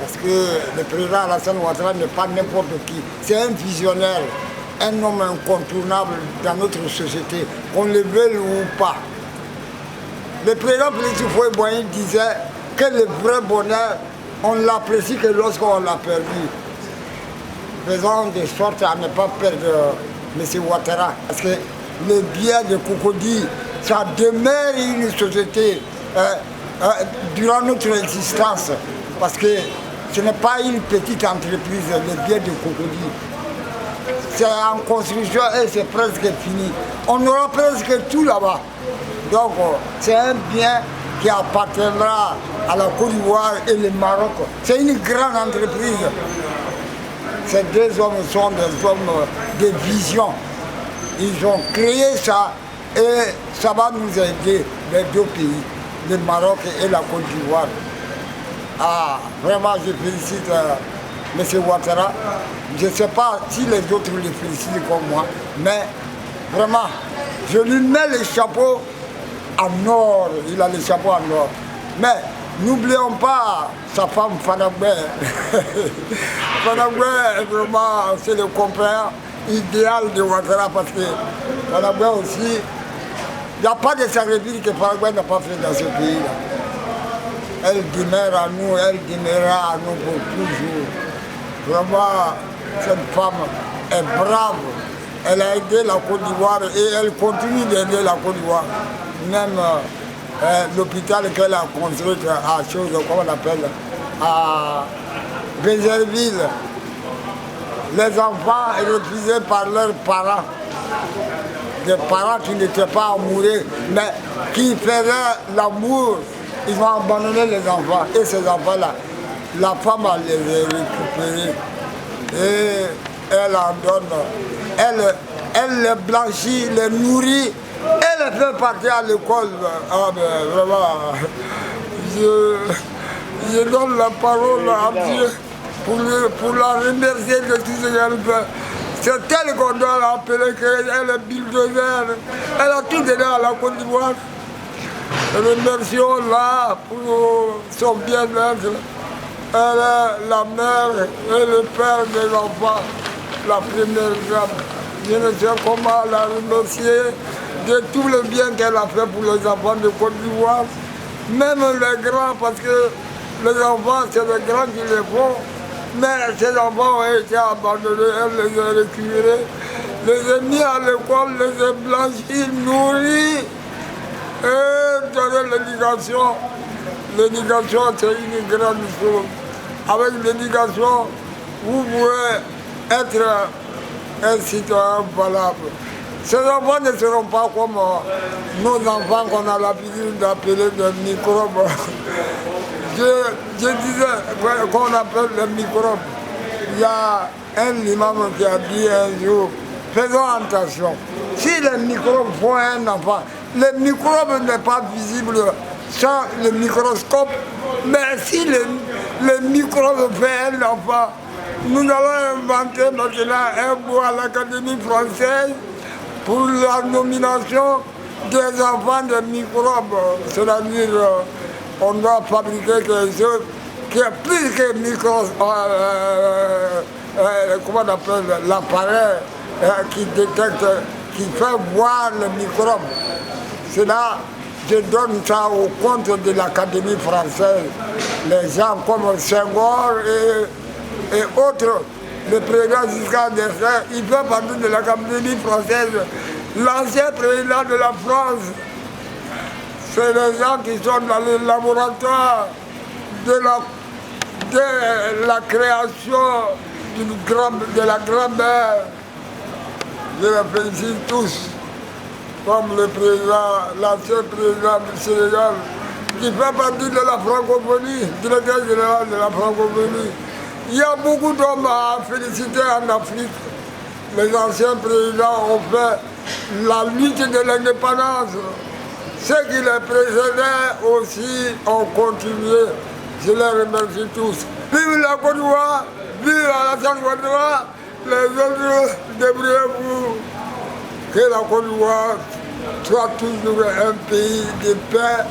Parce que le président Alassane Ouattara n'est pas n'importe qui. C'est un visionnaire, un homme incontournable dans notre société, qu'on le veuille ou pas. Le président Félix Houphouët-Boigny disait que le vrai bonheur, on l'apprécie que lorsqu'on l'a perdu. Faisons de sorte à ne pas perdre M. Ouattara. Parce que le bien de Cocody, ça demeure une société durant notre existence. Parce que ce n'est pas une petite entreprise, le bien de Cocody. C'est en construction et c'est presque fini. On aura presque tout là-bas. Donc c'est un bien qui appartiendra à la Côte d'Ivoire et le Maroc. C'est une grande entreprise. Ces deux hommes sont des hommes de vision. Ils ont créé ça et ça va nous aider, les deux pays, le Maroc et la Côte d'Ivoire. Ah, vraiment, je félicite M. Ouattara. Je ne sais pas si les autres le félicitent comme moi, mais vraiment, je lui mets le chapeau en or. Il a le chapeau en or. Mais n'oublions pas sa femme Fanagbe. Fanagbe, vraiment, c'est le compère idéal de Ouattara parce que Fanagbe aussi, il n'y a pas de sacrifice que Fanagbe n'a pas fait dans ce pays-là. Elle demeure à nous, elle demeurera à nous pour toujours. Vraiment, cette femme est brave. Elle a aidé la Côte d'Ivoire et elle continue d'aider la Côte d'Ivoire. Même l'hôpital qu'elle a construit à chose, comment on appelle, à Bézerville, les enfants refusés par leurs parents, des parents qui n'étaient pas amoureux, mais qui faisaient l'amour, ils ont abandonné les enfants. Et ces enfants-là, la femme a les récupérés. Et elle en donne, elle les blanchit, les nourrit, elle les fait partir à l'école. Ah ben vraiment, je donne la parole à Dieu pour la remercier de tout ce qu'elle fait. C'est elle qu'on doit l'appeler qu'elle est bulldozer. Elle a tout donné à la Côte d'Ivoire. Remercions-la pour son bien-être. Elle est la mère et le père des enfants, la première femme. Je ne sais comment la remercier de tout le bien qu'elle a fait pour les enfants de Côte d'Ivoire. Même les grands, parce que les enfants, c'est les grands qui les font. Mais ces enfants ont été abandonnés, elle les a récupérés, les a mis à l'école, les a blanchis, nourris. Et donner l'éducation. L'éducation, c'est une grande chose. Avec l'éducation, vous pouvez être un citoyen valable. Ces enfants ne seront pas comme nos enfants qu'on a l'habitude d'appeler des microbes. Je disais qu'on appelle des microbes. Il y a un imam qui a dit un jour, faisons attention. Si les microbes font un enfant, le microbe n'est pas visible sans le microscope, mais si le microbe fait un enfant, nous allons inventer maintenant un bois à l'Académie française pour la nomination des enfants de microbes. C'est-à-dire, on doit fabriquer quelque chose qui est plus que comment on appelle, l'appareil qui détecte, qui fait voir le microbe. C'est là, je donne ça au compte de l'Académie française. Les gens comme Senghor et autres, le président Giscard d'Estaing, il fait partie de l'Académie française. L'ancien président de la France, c'est les gens qui sont dans le laboratoire de la création de la grand-mère. Je les félicite tous, comme le président, l'ancien président du Sénégal, qui fait partie de la francophonie, directeur général de la francophonie. Il y a beaucoup d'hommes à féliciter en Afrique. Les anciens présidents ont fait la lutte de l'indépendance. Ceux qui les précédaient aussi ont continué. Je les remercie tous. Vive la Côte d'Ivoire, vive Alassane Ouattara, les autres, débrouillez-vous. Que la Côte d'Ivoire soit toujours un pays de paix.